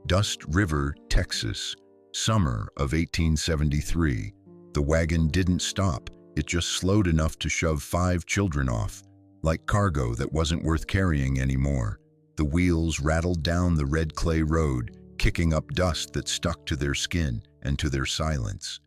Dust River, Texas, summer of 1873. The wagon didn't stop. It just slowed enough to shove 5 children off, like cargo that wasn't worth carrying anymore. The wheels rattled down the red clay road, kicking up dust that stuck to their skin and to their silence.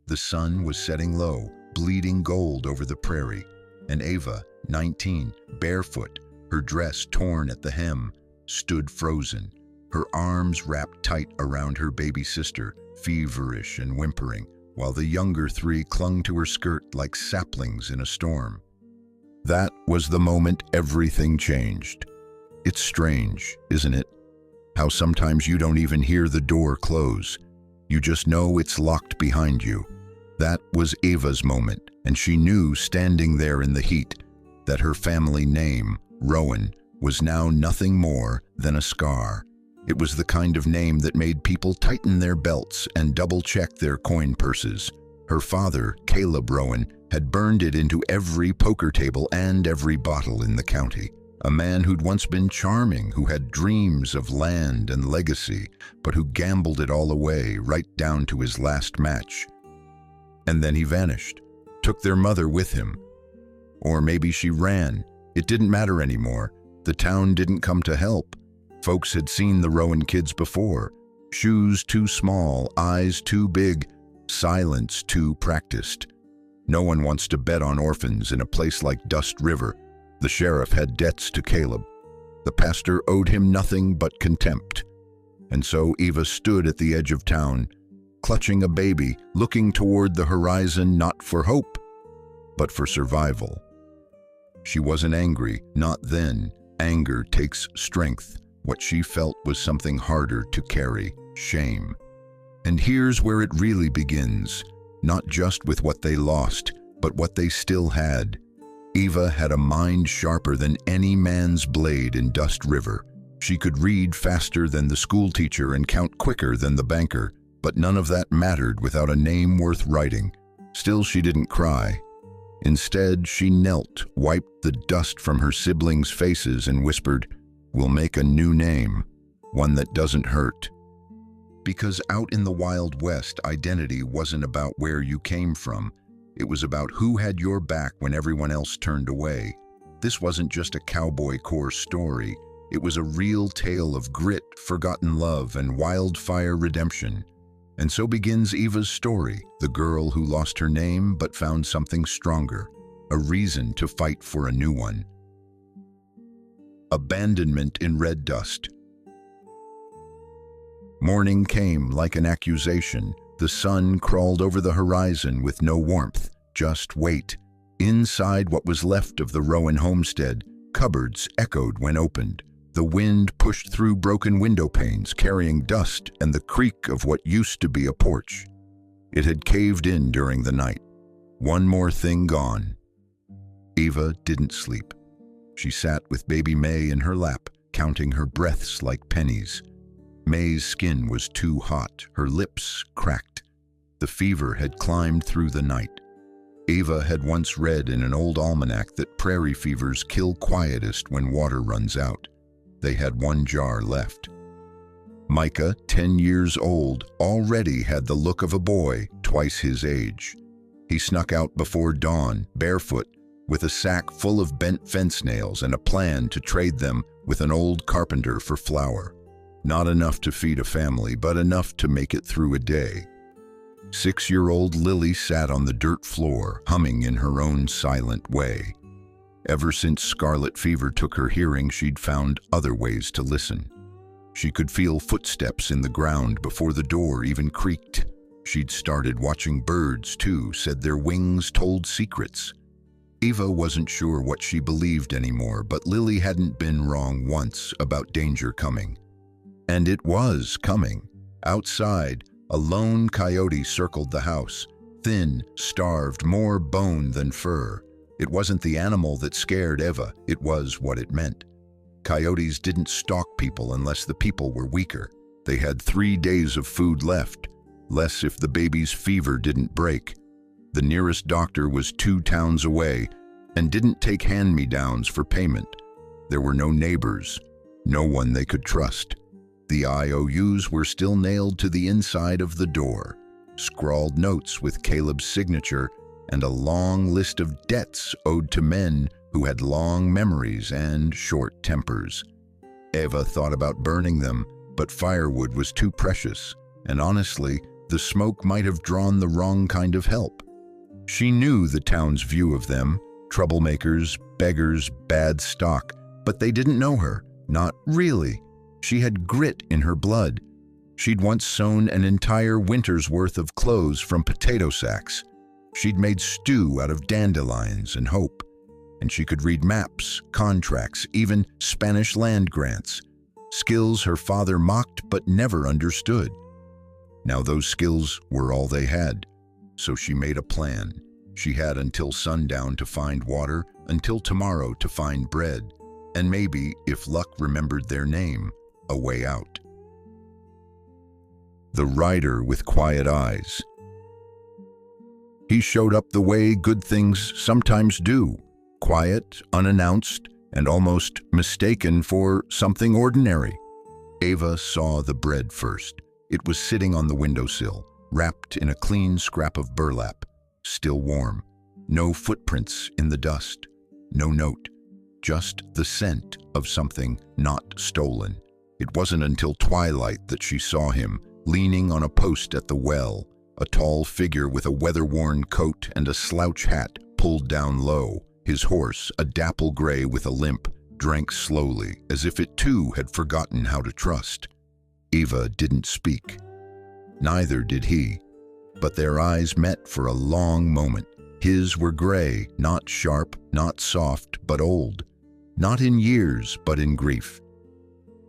The sun was setting low, bleeding gold over the prairie, and Ava, 19, barefoot, her dress torn at the hem, stood frozen, her arms wrapped tight around her baby sister, feverish and whimpering, while the younger 3 clung to her skirt like saplings in a storm. That was the moment everything changed. It's strange, isn't it? How sometimes you don't even hear the door close. You just know it's locked behind you. That was Ava's moment, and she knew, standing there in the heat, that her family name, Rowan, was now nothing more than a scar. It was the kind of name that made people tighten their belts and double-check their coin purses. Her father, Caleb Rowan, had burned it into every poker table and every bottle in the county. A man who'd once been charming, who had dreams of land and legacy, but who gambled it all away, right down to his last match. And then he vanished, took their mother with him. Or maybe she ran. It didn't matter anymore. The town didn't come to help. Folks had seen the Rowan kids before. Shoes too small, eyes too big, silence too practiced. No one wants to bet on orphans in a place like Dust River. The sheriff had debts to Caleb. The pastor owed him nothing but contempt. And so Eva stood at the edge of town, clutching a baby, looking toward the horizon not for hope, but for survival. She wasn't angry, not then. Anger takes strength. What she felt was something harder to carry, shame. And here's where it really begins, not just with what they lost, but what they still had. Eva had a mind sharper than any man's blade in Dust River. She could read faster than the schoolteacher and count quicker than the banker, but none of that mattered without a name worth writing. Still, she didn't cry. Instead, she knelt, wiped the dust from her siblings' faces, and whispered, "We'll make a new name, one that doesn't hurt." Because out in the Wild West, identity wasn't about where you came from. It was about who had your back when everyone else turned away. This wasn't just a cowboy core story. It was a real tale of grit, forgotten love, and wildfire redemption. And so begins Eva's story, the girl who lost her name but found something stronger, a reason to fight for a new one. Abandonment in red dust. Morning came like an accusation. The sun crawled over the horizon with no warmth, just weight. Inside what was left of the Rowan homestead, cupboards echoed when opened. The wind pushed through broken window panes, carrying dust and the creak of what used to be a porch. It had caved in during the night. One more thing gone. Eva didn't sleep. She sat with baby May in her lap, counting her breaths like pennies. May's skin was too hot, her lips cracked. The fever had climbed through the night. Eva had once read in an old almanac that prairie fevers kill quietest when water runs out. They had 1 jar left. Micah, 10 years old, already had the look of a boy, twice his age. He snuck out before dawn, barefoot, with a sack full of bent fence nails and a plan to trade them with an old carpenter for flour. Not enough to feed a family, but enough to make it through a day. 6-year-old Lily sat on the dirt floor, humming in her own silent way. Ever since scarlet fever took her hearing, she'd found other ways to listen. She could feel footsteps in the ground before the door even creaked. She'd started watching birds, too, said their wings told secrets. Eva wasn't sure what she believed anymore, but Lily hadn't been wrong once about danger coming. And it was coming. Outside, a lone coyote circled the house, thin, starved, more bone than fur. It wasn't the animal that scared Eva, it was what it meant. Coyotes didn't stalk people unless the people were weaker. They had 3 days of food left, less if the baby's fever didn't break. The nearest doctor was 2 towns away and didn't take hand-me-downs for payment. There were no neighbors, no one they could trust. The IOUs were still nailed to the inside of the door, scrawled notes with Caleb's signature, and a long list of debts owed to men who had long memories and short tempers. Eva thought about burning them, but firewood was too precious, and honestly, the smoke might have drawn the wrong kind of help. She knew the town's view of them, troublemakers, beggars, bad stock, but they didn't know her, not really. She had grit in her blood. She'd once sewn an entire winter's worth of clothes from potato sacks. She'd made stew out of dandelions and hope. And she could read maps, contracts, even Spanish land grants. Skills her father mocked but never understood. Now those skills were all they had. So she made a plan. She had until sundown to find water, until tomorrow to find bread, and maybe, if luck remembered their name, a way out. The rider with quiet eyes. He showed up the way good things sometimes do, quiet, unannounced, and almost mistaken for something ordinary. Eva saw the bread first. It was sitting on the windowsill, wrapped in a clean scrap of burlap, still warm. No footprints in the dust, no note, just the scent of something not stolen. It wasn't until twilight that she saw him, leaning on a post at the well, a tall figure with a weather-worn coat and a slouch hat pulled down low. His horse, a dapple gray with a limp, drank slowly, as if it too had forgotten how to trust. Eva didn't speak. Neither did he, but their eyes met for a long moment. His were gray, not sharp, not soft, but old. Not in years, but in grief.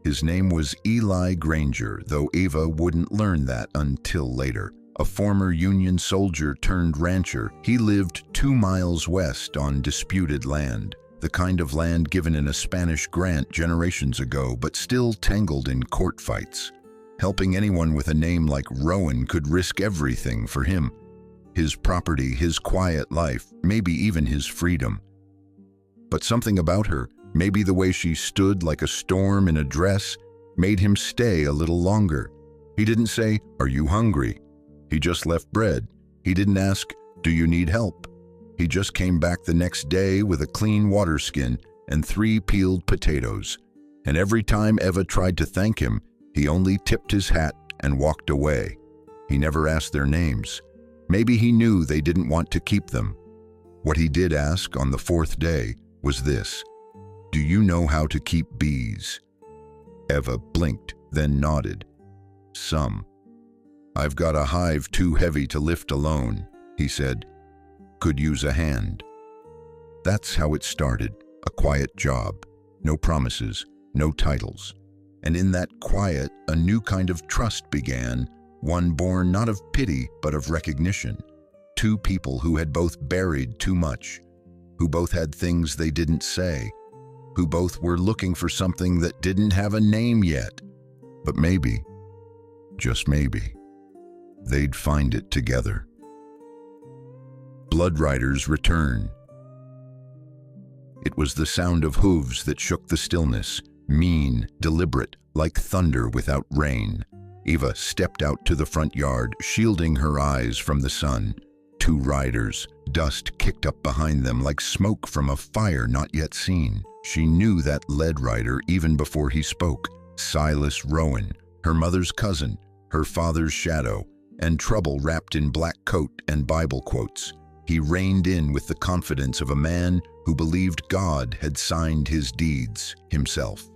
His name was Eli Granger, though Eva wouldn't learn that until later. A former Union soldier turned rancher, he lived 2 miles west on disputed land, the kind of land given in a Spanish grant generations ago, but still tangled in court fights. Helping anyone with a name like Rowan could risk everything for him. His property, his quiet life, maybe even his freedom. But something about her, maybe the way she stood like a storm in a dress, made him stay a little longer. He didn't say, "Are you hungry?" He just left bread. He didn't ask, "Do you need help?" He just came back the next day with a clean water skin and 3 peeled potatoes. And every time Eva tried to thank him, he only tipped his hat and walked away. He never asked their names. Maybe he knew they didn't want to keep them. What he did ask on the 4th day was this: "Do you know how to keep bees?" Eva blinked, then nodded. "Some. I've got a hive too heavy to lift alone," he said. "Could use a hand." That's how it started, a quiet job. No promises, no titles. And in that quiet, a new kind of trust began, one born not of pity, but of recognition. 2 people who had both buried too much, who both had things they didn't say, who both were looking for something that didn't have a name yet. But maybe, just maybe, they'd find it together. Blood Riders return. It was the sound of hooves that shook the stillness, mean, deliberate, like thunder without rain. Eva stepped out to the front yard, shielding her eyes from the sun. 2 riders, dust kicked up behind them like smoke from a fire not yet seen. She knew that lead rider even before he spoke. Silas Rowan, her mother's cousin, her father's shadow, and trouble wrapped in black coat and Bible quotes. He reined in with the confidence of a man who believed God had signed his deeds himself.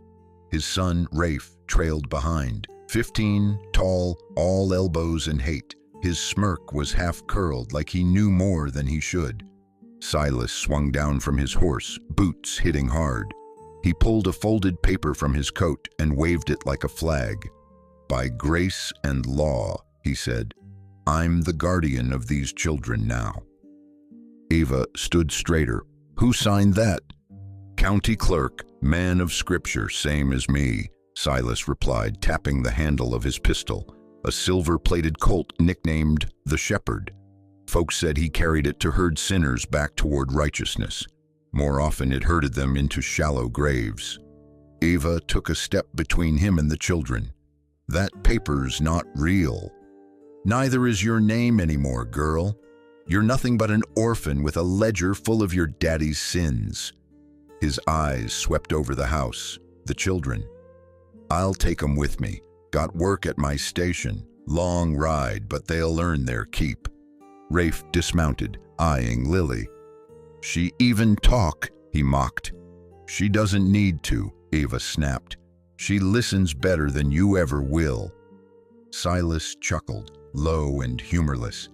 His son, Rafe, trailed behind. 15, tall, all elbows and hate. His smirk was half-curled like he knew more than he should. Silas swung down from his horse, boots hitting hard. He pulled a folded paper from his coat and waved it like a flag. "By grace and law," he said, "I'm the guardian of these children now." Eva stood straighter. "Who signed that?" "County clerk, man of scripture, same as me," Silas replied, tapping the handle of his pistol, a silver-plated colt nicknamed the Shepherd. Folks said he carried it to herd sinners back toward righteousness. More often it herded them into shallow graves. Eva took a step between him and the children. That paper's not real. Neither is your name anymore, girl. You're nothing but an orphan with a ledger full of your daddy's sins." His eyes swept over the house, the children. "I'll take 'em with me. Got work at my station. Long ride, but they'll earn their keep." Rafe dismounted, eyeing Lily. "She even talk," he mocked. "She doesn't need to," Ava snapped. "She listens better than you ever will." Silas chuckled, low and humorless.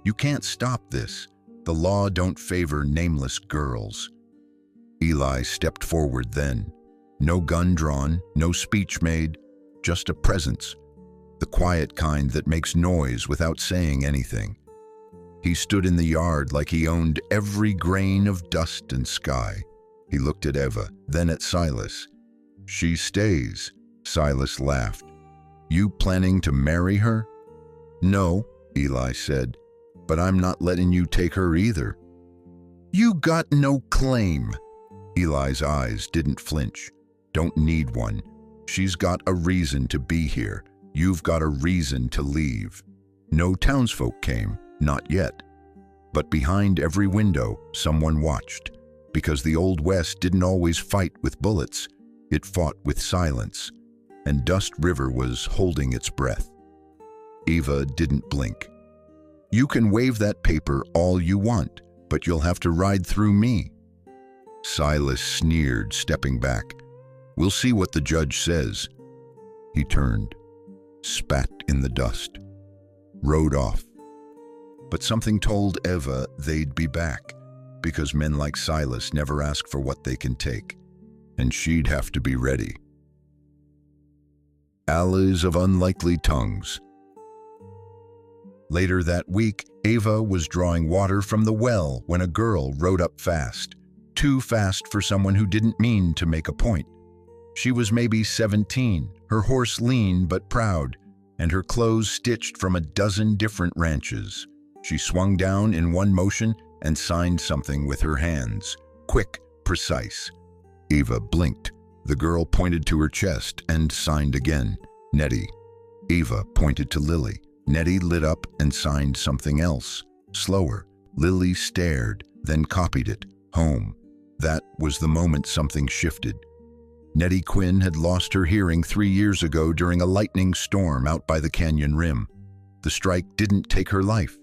"You can't stop this. The law don't favor nameless girls." Eli stepped forward then. No gun drawn, no speech made, just a presence. The quiet kind that makes noise without saying anything. He stood in the yard like he owned every grain of dust and sky. He looked at Eva, then at Silas. "She stays," Silas laughed. "You planning to marry her?" "No," Eli said, "but I'm not letting you take her either." "You got no claim." Eli's eyes didn't flinch. "Don't need one. She's got a reason to be here. You've got a reason to leave." No townsfolk came, not yet. But behind every window, someone watched, because the Old West didn't always fight with bullets. It fought with silence, and Dust River was holding its breath. Eva didn't blink. "You can wave that paper all you want, but you'll have to ride through me." Silas sneered, stepping back. "We'll see what the judge says." He turned, spat in the dust, rode off. But something told Eva they'd be back, because men like Silas never ask for what they can take, and she'd have to be ready. Allies of unlikely tongues. Later that week, Eva was drawing water from the well when a girl rode up fast, too fast for someone who didn't mean to make a point. She was maybe 17, her horse lean but proud, and her clothes stitched from a dozen different ranches. She swung down in one motion and signed something with her hands, quick, precise. Eva blinked. The girl pointed to her chest and signed again. "Nettie." Eva pointed to Lily. Nettie lit up and signed something else, slower. Lily stared, then copied it. "Home." That was the moment something shifted. Nettie Quinn had lost her hearing 3 years ago during a lightning storm out by the canyon rim. The strike didn't take her life,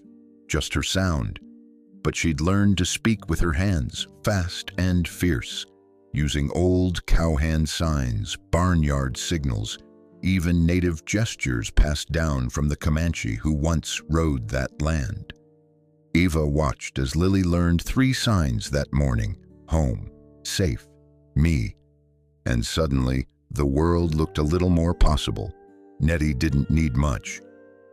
just her sound. But she'd learned to speak with her hands, fast and fierce, using old cowhand signs, barnyard signals, even native gestures passed down from the Comanche who once rode that land. Eva watched as Lily learned 3 signs that morning: home, safe, me. And suddenly, the world looked a little more possible. Nettie didn't need much.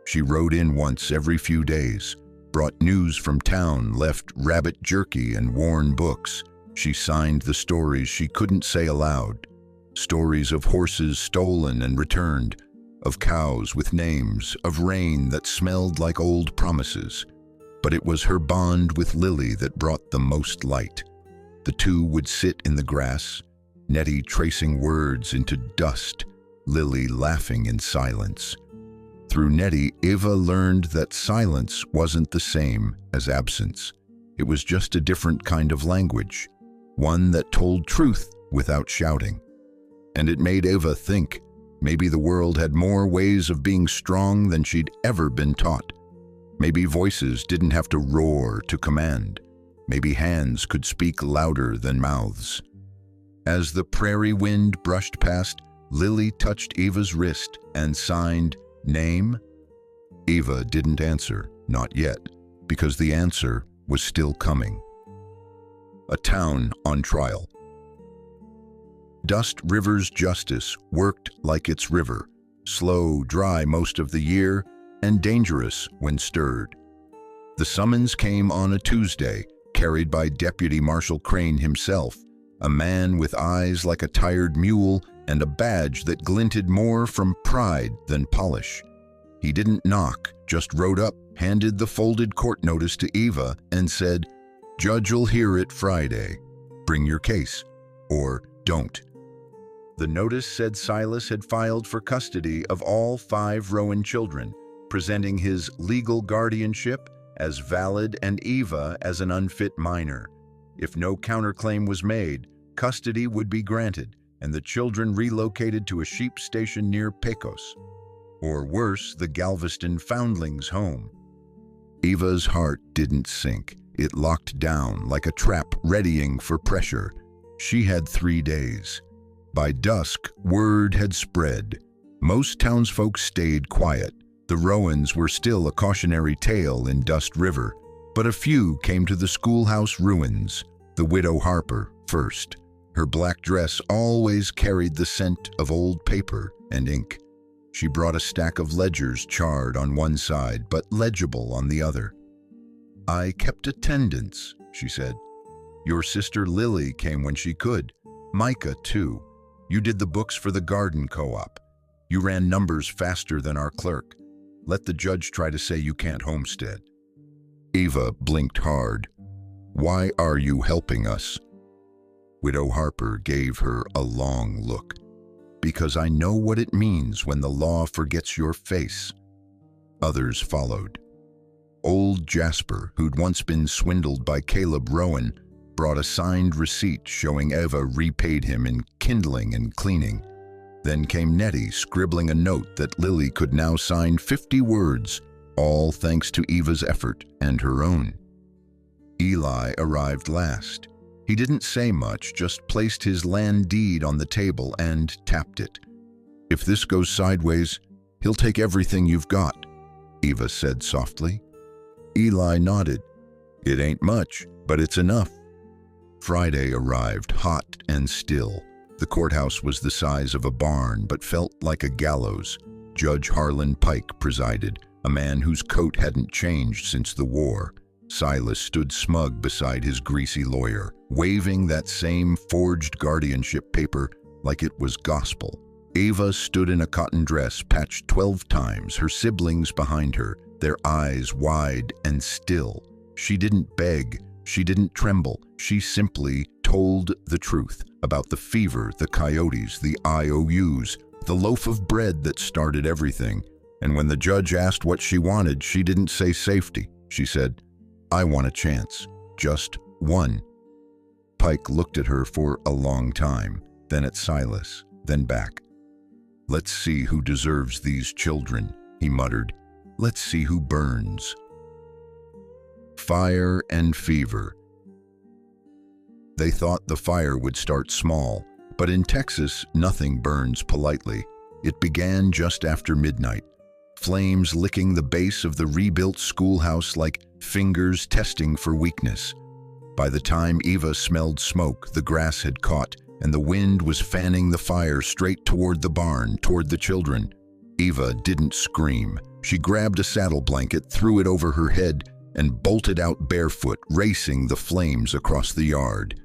She rode in once every few days, brought news from town, left rabbit jerky and worn books. She signed the stories she couldn't say aloud. Stories of horses stolen and returned, of cows with names, of rain that smelled like old promises. But it was her bond with Lily that brought the most light. The two would sit in the grass, Nettie tracing words into dust, Lily laughing in silence. Through Nettie, Eva learned that silence wasn't the same as absence. It was just a different kind of language, one that told truth without shouting. And it made Eva think maybe the world had more ways of being strong than she'd ever been taught. Maybe voices didn't have to roar to command. Maybe hands could speak louder than mouths. As the prairie wind brushed past, Lily touched Eva's wrist and signed, "Name?" Eva didn't answer, not yet, because the answer was still coming. A town on trial. Dust River's justice worked like its river, slow, dry most of the year, and dangerous when stirred. The summons came on a Tuesday, carried by Deputy Marshal Crane himself, a man with eyes like a tired mule and a badge that glinted more from pride than polish. He didn't knock, just rode up, handed the folded court notice to Eva, and said, "Judge'll hear it Friday. Bring your case. Or don't." The notice said Silas had filed for custody of all 5 Rowan children, presenting his legal guardianship as valid and Eva as an unfit minor. If no counterclaim was made, custody would be granted, and the children relocated to a sheep station near Pecos, or worse, the Galveston Foundlings' home. Eva's heart didn't sink. It locked down like a trap readying for pressure. She had 3 days. By dusk, word had spread. Most townsfolk stayed quiet. The Rowans were still a cautionary tale in Dust River, but a few came to the schoolhouse ruins. The widow Harper first. Her black dress always carried the scent of old paper and ink. She brought a stack of ledgers charred on one side, but legible on the other. "I kept attendance," she said. "Your sister Lily came when she could. Micah, too. You did the books for the garden co-op. You ran numbers faster than our clerk. Let the judge try to say you can't homestead." Eva blinked hard. "Why are you helping us?" Widow Harper gave her a long look. "Because I know what it means when the law forgets your face." Others followed. Old Jasper, who'd once been swindled by Caleb Rowan, brought a signed receipt showing Eva repaid him in kindling and cleaning. Then came Nettie, scribbling a note that Lily could now sign 50 words, all thanks to Eva's effort and her own. Eli arrived last. He didn't say much, just placed his land deed on the table and tapped it. "If this goes sideways, he'll take everything you've got," Eva said softly. Eli nodded. "It ain't much, but it's enough." Friday arrived, hot and still. The courthouse was the size of a barn, but felt like a gallows. Judge Harlan Pike presided, a man whose coat hadn't changed since the war. Silas stood smug beside his greasy lawyer, waving that same forged guardianship paper like it was gospel. Eva stood in a cotton dress patched 12 times, her siblings behind her, their eyes wide and still. She didn't beg, she didn't tremble, she simply told the truth about the fever, the coyotes, the IOUs, the loaf of bread that started everything. And when the judge asked what she wanted, she didn't say safety. She said, "I want a chance, just one." Pike looked at her for a long time, then at Silas, then back. "Let's see who deserves these children," he muttered. "Let's see who burns." Fire and fever. They thought the fire would start small, but in Texas, nothing burns politely. It began just after midnight, flames licking the base of the rebuilt schoolhouse like fingers testing for weakness. By the time Eva smelled smoke, the grass had caught, and the wind was fanning the fire straight toward the barn, toward the children. Eva didn't scream. She grabbed a saddle blanket, threw it over her head, and bolted out barefoot, racing the flames across the yard.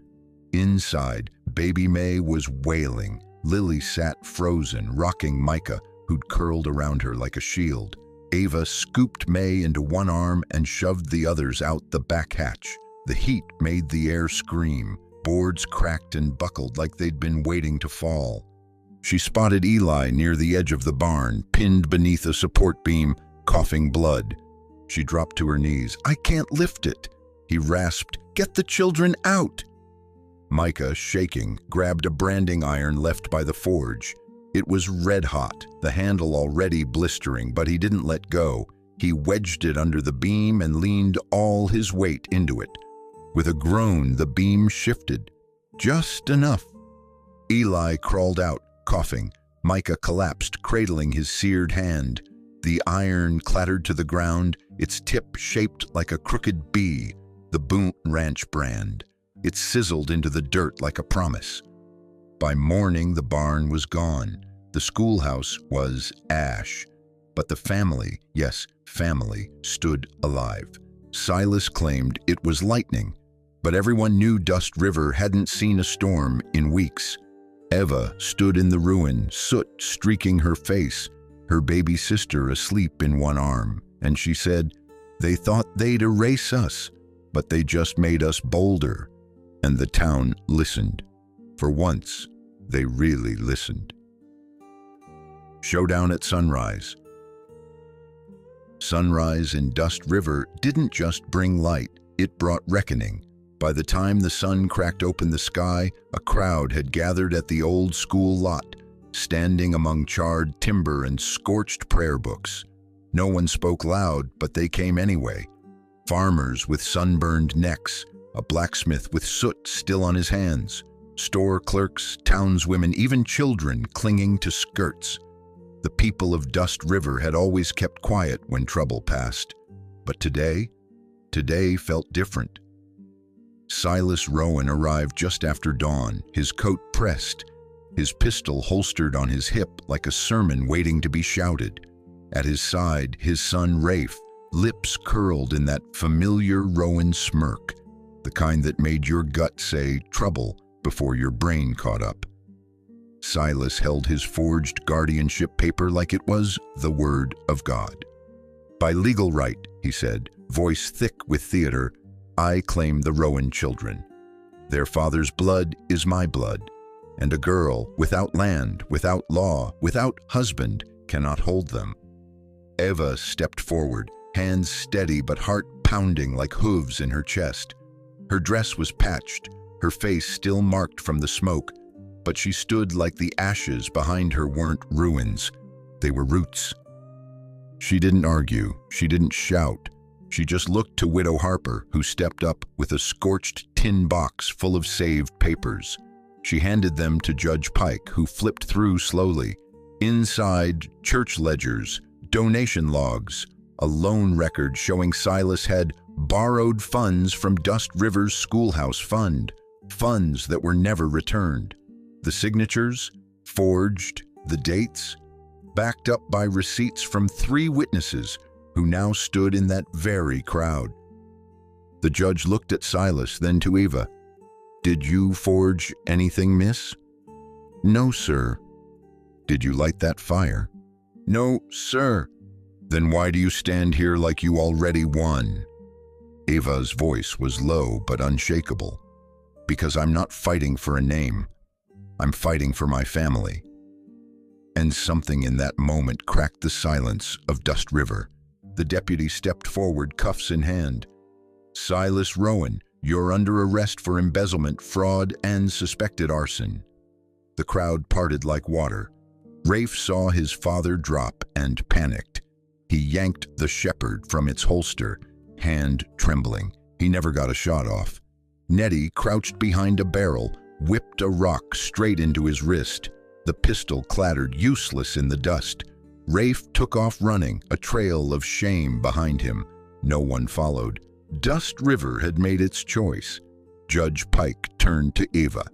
Inside, baby May was wailing. Lily sat frozen, rocking Micah, who'd curled around her like a shield. Eva scooped May into one arm and shoved the others out the back hatch. The heat made the air scream. Boards cracked and buckled like they'd been waiting to fall. She spotted Eli near the edge of the barn, pinned beneath a support beam, coughing blood. She dropped to her knees. "I can't lift it," he rasped. "Get the children out." Micah, shaking, grabbed a branding iron left by the forge. It was red hot, the handle already blistering, but he didn't let go. He wedged it under the beam and leaned all his weight into it. With a groan, the beam shifted. Just enough. Eli crawled out, coughing. Micah collapsed, cradling his seared hand. The iron clattered to the ground, its tip shaped like a crooked B, the Boone Ranch brand. It sizzled into the dirt like a promise. By morning, the barn was gone. The schoolhouse was ash. But the family, yes, family, stood alive. Silas claimed it was lightning, but everyone knew Dust River hadn't seen a storm in weeks. Eva stood in the ruin, soot streaking her face, her baby sister asleep in one arm, and she said, "They thought they'd erase us, but they just made us bolder." And the town listened. For once, They really listened. Showdown at sunrise. Sunrise in Dust River didn't just bring light, it brought reckoning. By the time the sun cracked open the sky, a crowd had gathered at the old school lot, standing among charred timber and scorched prayer books. No one spoke loud, but they came anyway. Farmers with sunburned necks, a blacksmith with soot still on his hands, store clerks, townswomen, even children clinging to skirts. The people of Dust River had always kept quiet when trouble passed. But today felt different. Silas Rowan arrived just after dawn, his coat pressed, his pistol holstered on his hip like a sermon waiting to be shouted. At his side, his son Rafe, lips curled in that familiar Rowan smirk, the kind that made your gut say trouble before your brain caught up. Silas held his forged guardianship paper like it was the word of God. "By legal right," he said, voice thick with theater, "I claim the Rowan children. Their father's blood is my blood, and a girl without land, without law, without husband cannot hold them." Eva stepped forward, hands steady but heart pounding like hooves in her chest. Her dress was patched, her face still marked from the smoke, but she stood like the ashes behind her weren't ruins, they were roots. She didn't argue, she didn't shout. She just looked to Widow Harper, who stepped up with a scorched tin box full of saved papers. She handed them to Judge Pike, who flipped through slowly. Inside, church ledgers, donation logs, a loan record showing Silas had borrowed funds from Dust River's schoolhouse fund, funds that were never returned. The signatures, forged, the dates, backed up by receipts from 3 witnesses who now stood in that very crowd. The judge looked at Silas, then to Eva. "Did you forge anything, miss?" "No, sir." "Did you light that fire?" "No, sir." "Then why do you stand here like you already won?" Eva's voice was low but unshakable. "Because I'm not fighting for a name. I'm fighting for my family." And something in that moment cracked the silence of Dust River. The deputy stepped forward, cuffs in hand. "Silas Rowan, you're under arrest for embezzlement, fraud, and suspected arson." The crowd parted like water. Rafe saw his father drop and panicked. He yanked the shepherd from its holster, hand trembling. He never got a shot off. Nettie, crouched behind a barrel, whipped a rock straight into his wrist. The pistol clattered useless in the dust. Rafe took off running, a trail of shame behind him. No one followed. Dust River had made its choice. Judge Pike turned to Eva.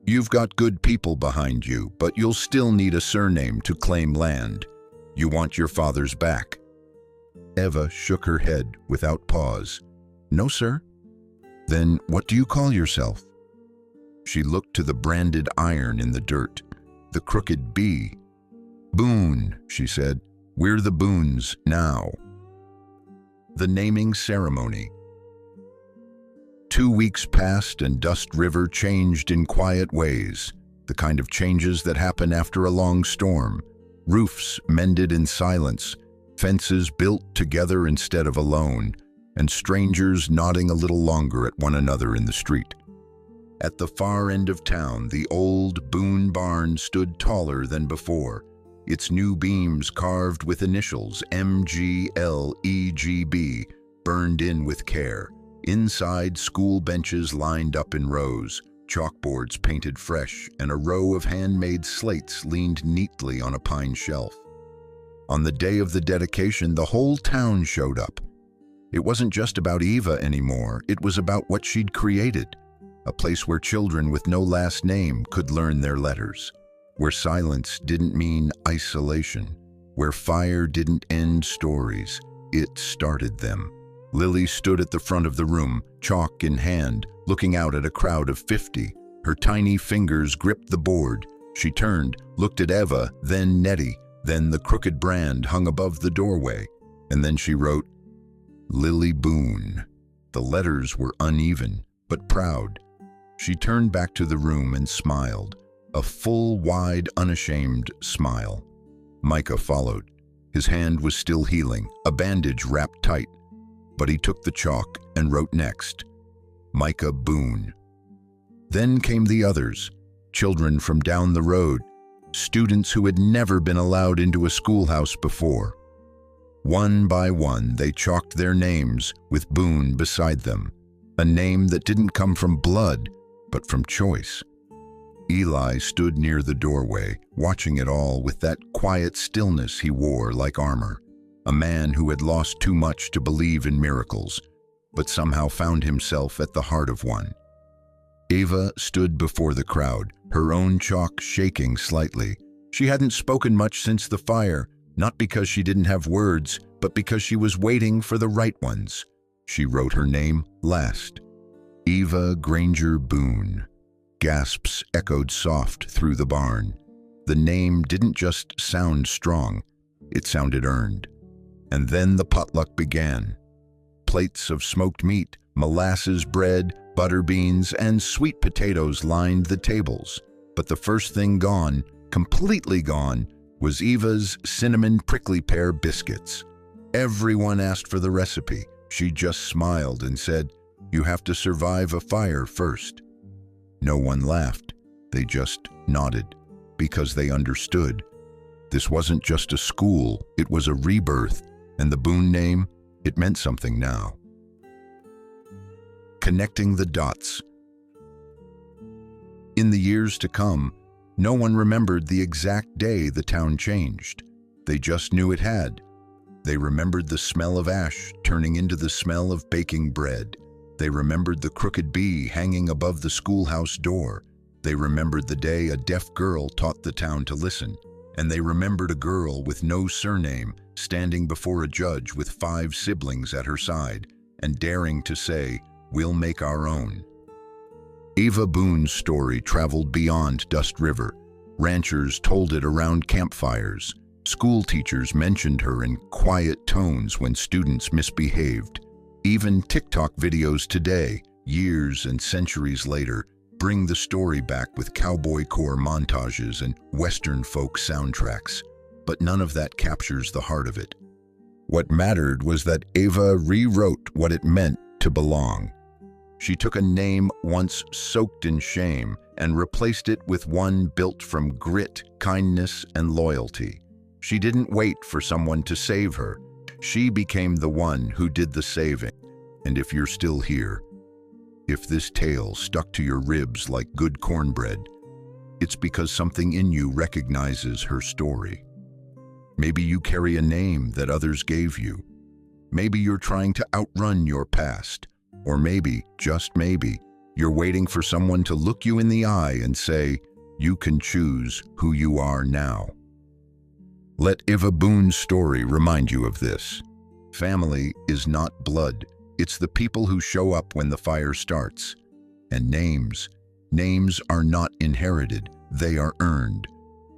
"You've got good people behind you, but you'll still need a surname to claim land. You want your father's back." Eva shook her head without pause. "No, sir." "Then what do you call yourself?" She looked to the branded iron in the dirt, the crooked B. "Boone," she said. "We're the Boones now." The naming ceremony. 2 weeks passed and Dust River changed in quiet ways, the kind of changes that happen after a long storm. Roofs mended in silence, fences built together instead of alone, and strangers nodding a little longer at one another in the street. At the far end of town, the old Boone barn stood taller than before, its new beams carved with initials MGLEGB, burned in with care. Inside, school benches lined up in rows, chalkboards painted fresh, and a row of handmade slates leaned neatly on a pine shelf. On the day of the dedication, the whole town showed up. It wasn't just about Eva anymore, it was about what she'd created. A place where children with no last name could learn their letters, where silence didn't mean isolation, where fire didn't end stories, it started them. Lily stood at the front of the room, chalk in hand, looking out at a crowd of 50. Her tiny fingers gripped the board. She turned, looked at Eva, then Nettie, then the crooked brand hung above the doorway, and then she wrote, "Lily Boone." The letters were uneven, but proud. She turned back to the room and smiled. a full, wide, unashamed smile. Micah followed. His hand was still healing, a bandage wrapped tight. But he took the chalk and wrote next, Micah Boone. Then came the others, children from down the road, students who had never been allowed into a schoolhouse before. One by one, they chalked their names with Boone beside them, a name that didn't come from blood, but from choice. Eli stood near the doorway, watching it all with that quiet stillness he wore like armor, a man who had lost too much to believe in miracles, but somehow found himself at the heart of one. Ava stood before the crowd, her own chalk shaking slightly. She hadn't spoken much since the fire, not because she didn't have words, but because she was waiting for the right ones. She wrote her name last. Eva Granger Boone. Gasps echoed soft through the barn. The name didn't just sound strong, it sounded earned. And then the potluck began. Plates of smoked meat, molasses bread, butter beans, and sweet potatoes lined the tables. But the first thing gone, completely gone, was Eva's cinnamon prickly pear biscuits. Everyone asked for the recipe. She just smiled and said, "You have to survive a fire first." No one laughed. They just nodded, because they understood. This wasn't just a school, it was a rebirth, and the Boone name, it meant something now. Connecting the dots. In the years to come, no one remembered the exact day the town changed. They just knew it had. They remembered the smell of ash turning into the smell of baking bread. They remembered the crooked bee hanging above the schoolhouse door. They remembered the day a deaf girl taught the town to listen. And they remembered a girl with no surname standing before a judge with 5 siblings at her side and daring to say, "We'll make our own." Ava Boone's story traveled beyond Dust River. Ranchers told it around campfires. School teachers mentioned her in quiet tones when students misbehaved. Even TikTok videos today, years and centuries later, bring the story back with cowboy core montages and Western folk soundtracks. But none of that captures the heart of it. What mattered was that Ava rewrote what it meant to belong. She took a name once soaked in shame and replaced it with one built from grit, kindness, and loyalty. She didn't wait for someone to save her. She became the one who did the saving. And if you're still here, if this tale stuck to your ribs like good cornbread, it's because something in you recognizes her story. Maybe you carry a name that others gave you. Maybe you're trying to outrun your past. Or maybe, just maybe, you're waiting for someone to look you in the eye and say, "You can choose who you are now." Let Eva Boone's story remind you of this. Family is not blood. It's the people who show up when the fire starts. And names are not inherited, they are earned.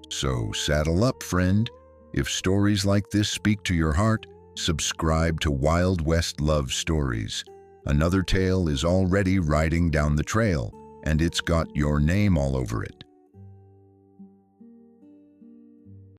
So saddle up, friend. If stories like this speak to your heart, subscribe to Wild West Love Stories. Another tale is already riding down the trail, and it's got your name all over it.